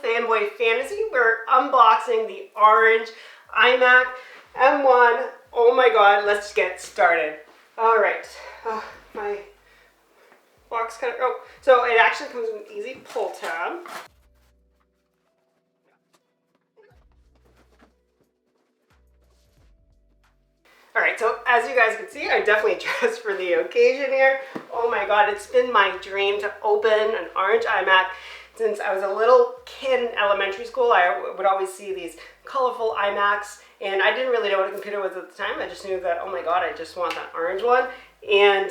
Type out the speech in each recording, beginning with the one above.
fanboy fantasy. We're unboxing the orange iMac M1. Oh my god, let's get started. All right, my box kind of, so it actually comes with an easy pull tab. All right, so as you guys can see, I'm definitely dressed for the occasion here. Oh my god, it's been my dream to open an orange iMac since I was a little kid in elementary school. I would always see these colorful iMacs, and I didn't really know what a computer was at the time. I just knew that, oh my god, I just want that orange one. And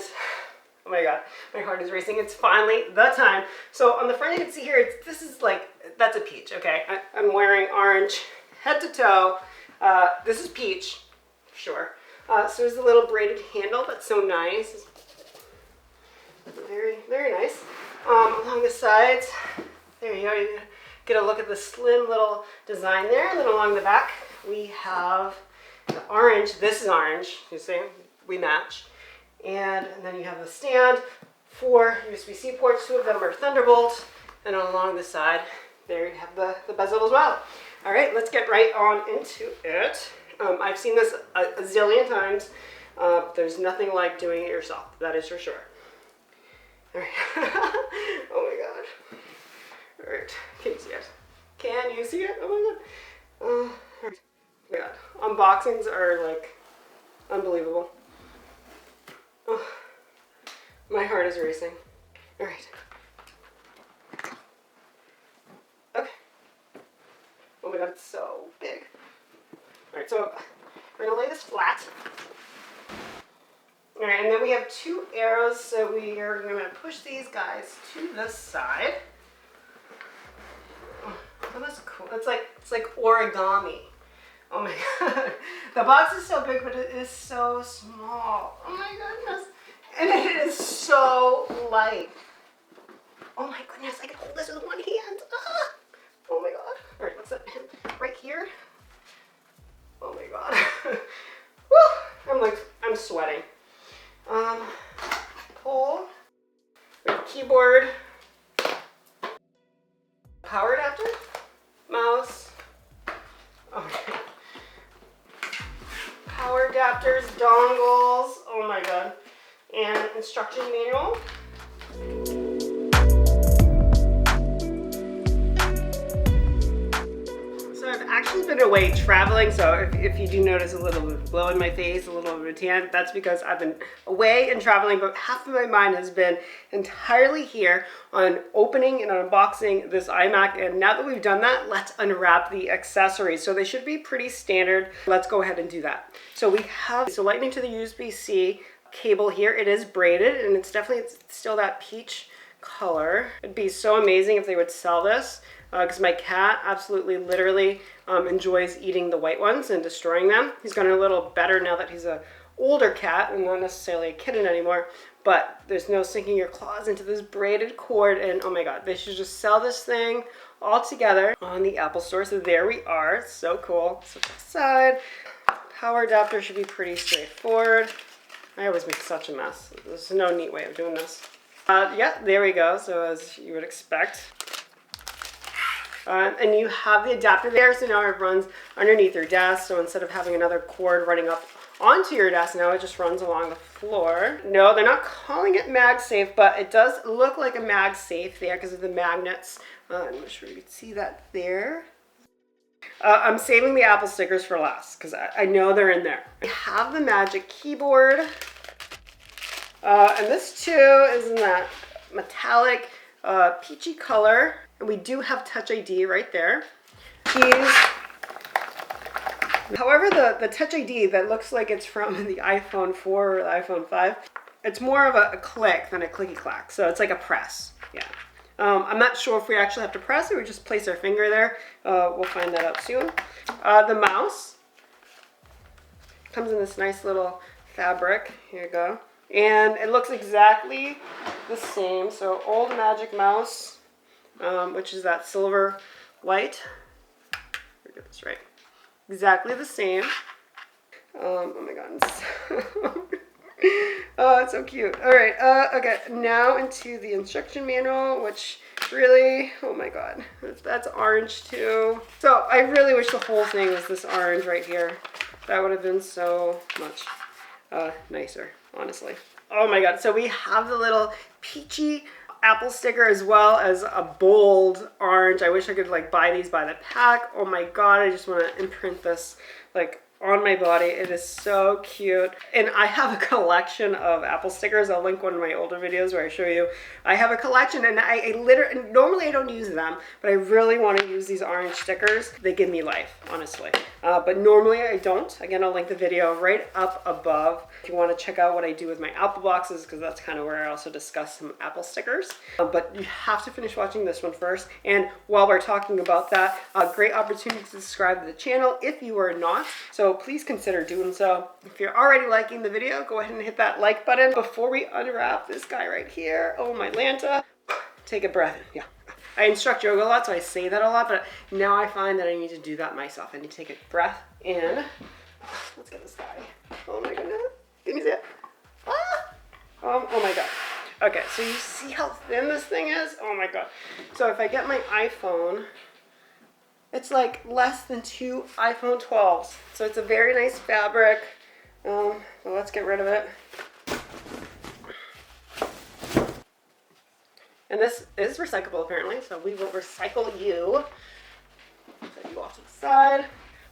oh my god, my heart is racing. It's finally the time. So on the front, you can see here, this is like, that's a peach, okay? I'm wearing orange head to toe. This is peach, for sure. So there's a little braided handle that's so nice. Very, very nice. Along the sides, there you go. You get a look at the slim little design there. And then along the back, we have the orange. This is orange. You see, we match. And then you have the stand, 4 USB-C ports. 2 of them are Thunderbolt. And along the side, there you have the bezel as well. All right, let's get right on into it. I've seen this a zillion times. There's nothing like doing it yourself. That is for sure. All right. Oh my god. All right. Can you see it? Can you see it? Oh my god. Oh my god. Unboxings are like unbelievable. Oh, my heart is racing. All right. Okay. Oh my god, it's so big. All right, so we're gonna lay this flat. All right, and then we have 2 arrows, so we are gonna push these guys to the side. Oh, that's cool. It's like origami. Oh my god. The box is so big, but it is so small. Oh my goodness. And it is so light. Oh my goodness, I can hold this with one hand. Ah! Oh my god. All right, what's that? Right here. Oh my god. Woo! I'm sweating. Pull. Keyboard. Power adapter. Mouse. Okay. Power adapters, dongles. Oh my god. And instruction manual. I've been away traveling, so if you do notice a little glow in my face, a little bit of tan, that's because I've been away and traveling, but half of my mind has been entirely here on opening and unboxing this iMac. And now that we've done that, let's unwrap the accessories. So they should be pretty standard. Let's go ahead and do that. So we have lightning to the USB-C cable here. It is braided, and it's definitely still that peach color. It'd be so amazing if they would sell this, because my cat absolutely literally enjoys eating the white ones and destroying them. He's gotten a little better now that he's an older cat and not necessarily a kitten anymore, but there's no sinking your claws into this braided cord. And oh my god, they should just sell this thing all together on the Apple Store. So there we are. It's so cool. So to the side, power adapter should be pretty straightforward. I always make such a mess. There's no neat way of doing this. Yeah, there we go. So as you would expect. And you have the adapter there, so now it runs underneath your desk. So instead of having another cord running up onto your desk, now it just runs along the floor. No, they're not calling it MagSafe, but it does look like a MagSafe there because of the magnets. I'm not sure you can see that there. I'm saving the Apple stickers for last because I know they're in there. I have the Magic Keyboard. And this too is in that metallic peachy color. And we do have Touch ID right there. However, the Touch ID that looks like it's from the iPhone 4 or the iPhone 5, it's more of a click than a clicky clack. So it's like a press, yeah. I'm not sure if we actually have to press it or just place our finger there. We'll find that out soon. The mouse comes in this nice little fabric. Here you go. And it looks exactly the same. So old Magic Mouse. Which is that silver white. Get this right. Exactly the same. Oh my god. Oh, it's so cute. All right, okay, now into the instruction manual, which really, oh my God, that's orange too. So I really wish the whole thing was this orange right here. That would have been so much nicer, honestly. Oh my God, so we have the little peachy apple sticker as well as a bold orange. I wish I could like buy these by the pack. Oh my God, I just want to imprint this like on my body. It is so cute. And I have a collection of apple stickers. I'll link one of my older videos where I show you. I have a collection, and I literally, normally I don't use them, but I really want to use these orange stickers. They give me life, honestly. But normally I don't. Again, I'll link the video right up above if you want to check out what I do with my apple boxes, because that's kind of where I also discuss some apple stickers. But you have to finish watching this one first. And while we're talking about that, a great opportunity to subscribe to the channel if you are not. So please consider doing so. If you're already liking the video, go ahead and hit that like button. Before we unwrap this guy right here, oh my Lanta, take a breath. Yeah. I instruct yoga a lot, so I say that a lot, but now I find that I need to do that myself. I need to take a breath in. Let's get this guy. Oh my goodness. Can you see it? Ah! Oh my God. Okay, so you see how thin this thing is? Oh my God. So if I get my iPhone, it's like less than 2 iPhone 12s. So it's a very nice fabric. So let's get rid of it. And this is recyclable apparently, so we will recycle you. Set you off to the side.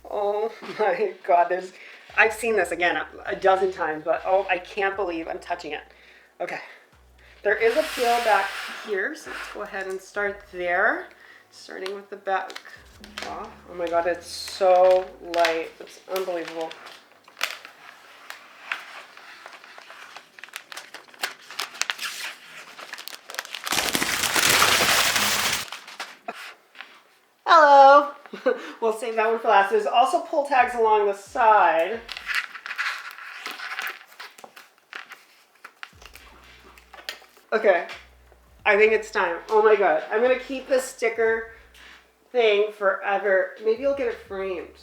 Oh my God, I've seen this again a dozen times, but oh, I can't believe I'm touching it. Okay, there is a peel back here, so let's go ahead and start there. Starting with the back. Oh my God, it's so light. It's unbelievable. Hello. We'll save that one for last. There's also pull tags along the side. Okay, I think it's time. Oh my God, I'm gonna keep this sticker thing forever. Maybe you'll get it framed.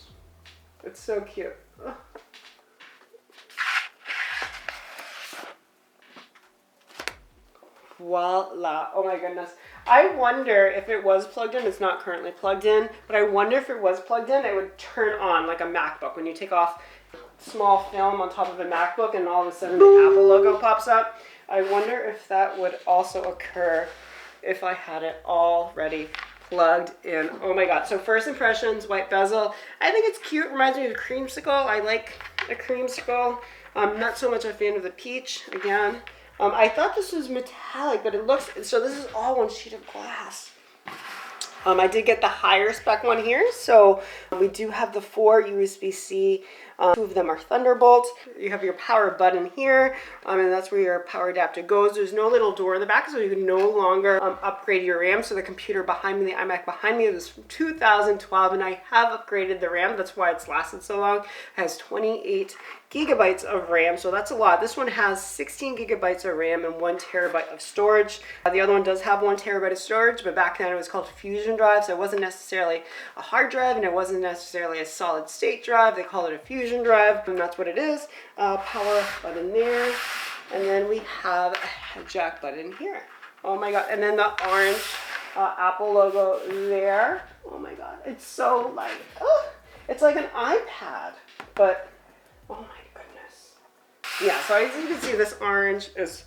It's so cute. Ugh. Voila. Oh my goodness. I wonder if it was plugged in. It's not currently plugged in, but I wonder if it was plugged in, it would turn on like a MacBook. When you take off small film on top of a MacBook and all of a sudden the Apple logo pops up. I wonder if that would also occur if I had it already plugged in. Oh my God. So first impressions, white bezel. I think it's cute. Reminds me of a creamsicle. I like a creamsicle. I'm not so much a fan of the peach. Again, I thought this was metallic, but it looks, so this is all one sheet of glass. I did get the higher spec one here. So we do have the 4 USB-C. 2 of them are Thunderbolt. You have your power button here, and that's where your power adapter goes. There's no little door in the back, so you can no longer upgrade your RAM. So the computer behind me, the iMac behind me, is from 2012, and I have upgraded the RAM. That's why it's lasted so long. It has 28 gigabytes of RAM, so that's a lot. This one has 16 gigabytes of RAM and 1 terabyte of storage. The other one does have 1 terabyte of storage, but back then it was called a fusion drive, so it wasn't necessarily a hard drive, and it wasn't necessarily a solid state drive. They call it a fusion drive, and that's what it is. Power button there, and then we have a jack button here. Oh my God, and then the orange Apple logo there. Oh my God, it's so light. Oh, it's like an iPad, but oh my goodness. Yeah, so as you can see, this orange is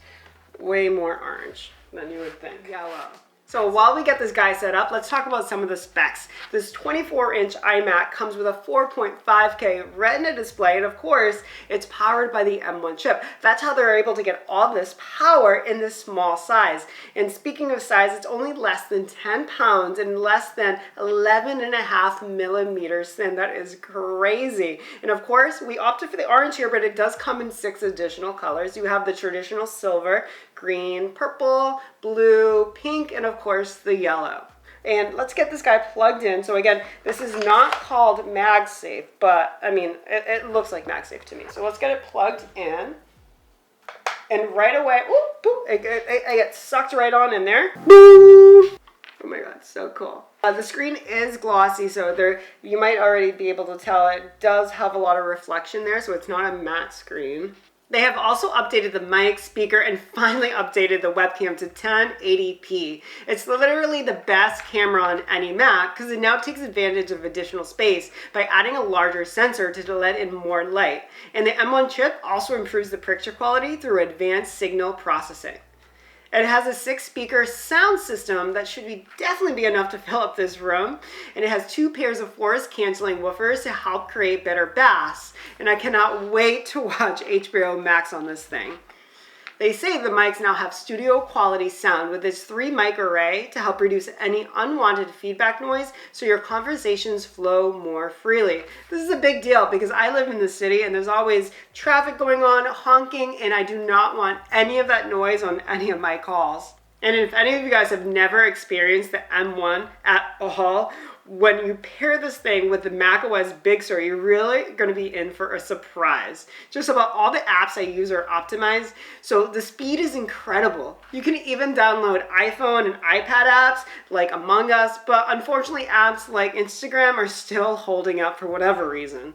way more orange than you would think. Yellow. So while we get this guy set up, let's talk about some of the specs. This 24-inch iMac comes with a 4.5K Retina display, and of course, it's powered by the M1 chip. That's how they're able to get all this power in this small size. And speaking of size, it's only less than 10 pounds and less than 11.5 millimeters thin. That is crazy. And of course, we opted for the orange here, but it does come in 6 additional colors. You have the traditional silver, green, purple, blue, pink, and of course the yellow. And let's get this guy plugged in. So again, this is not called MagSafe, but I mean, it looks like MagSafe to me. So let's get it plugged in. And right away, whoop, boop, it gets sucked right on in there. Boop. Oh my God, so cool. The screen is glossy, so you might already be able to tell it does have a lot of reflection there, so it's not a matte screen. They have also updated the mic, speaker, and finally updated the webcam to 1080p. It's literally the best camera on any Mac because it now takes advantage of additional space by adding a larger sensor to let in more light. And the M1 chip also improves the picture quality through advanced signal processing. It has a 6-speaker sound system that should definitely be enough to fill up this room. And it has 2 pairs of force-canceling woofers to help create better bass. And I cannot wait to watch HBO Max on this thing. They say the mics now have studio quality sound with its 3-mic array to help reduce any unwanted feedback noise so your conversations flow more freely. This is a big deal because I live in the city and there's always traffic going on, honking, and I do not want any of that noise on any of my calls. And if any of you guys have never experienced the M1 at all, when you pair this thing with the macOS Big Sur, you're really going to be in for a surprise. Just about all the apps I use are optimized, so the speed is incredible. You can even download iPhone and iPad apps like Among Us, but unfortunately apps like Instagram are still holding up for whatever reason.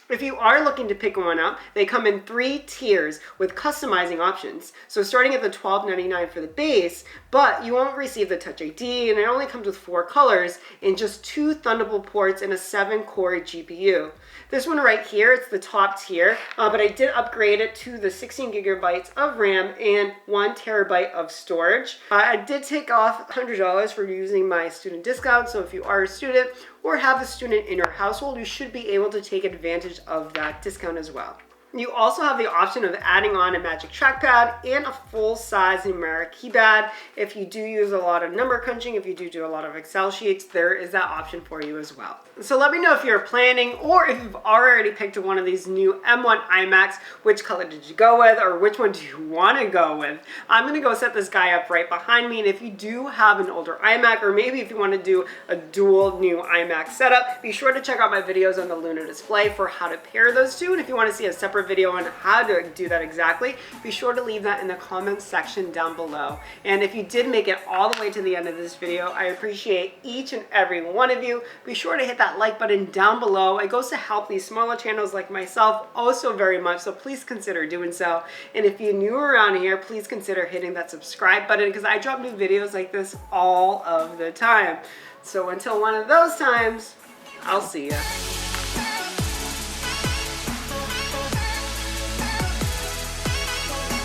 If you are looking to pick one up, they come in 3 tiers with customizing options. So starting at the $12.99 for the base, but you won't receive the Touch ID, and it only comes with 4 colors and just 2 Thunderbolt ports and a 7-core GPU. This one right here, it's the top tier, but I did upgrade it to the 16 gigabytes of RAM and 1 terabyte of storage. I did take off $100 for using my student discount, so if you are a student or have a student in your household, you should be able to take advantage of that discount as well. You also have the option of adding on a magic trackpad and a full-size numeric keypad. If you do use a lot of number crunching, if you do a lot of Excel sheets, there is that option for you as well. So let me know if you're planning or if you've already picked one of these new M1 iMacs, which color did you go with or which one do you want to go with? I'm going to go set this guy up right behind me, and if you do have an older iMac or maybe if you want to do a dual new iMac setup, be sure to check out my videos on the Luna display for how to pair those two, and if you want to see a separate video on how to do that exactly, be sure to leave that in the comments section down below. And if you did make it all the way to the end of this video, I appreciate each and every one of you. Be sure to hit that like button down below. It goes to help these smaller channels like myself also very much, so please consider doing so. And if you're new around here, please consider hitting that subscribe button because I drop new videos like this all of the time. So until one of those times, I'll see ya.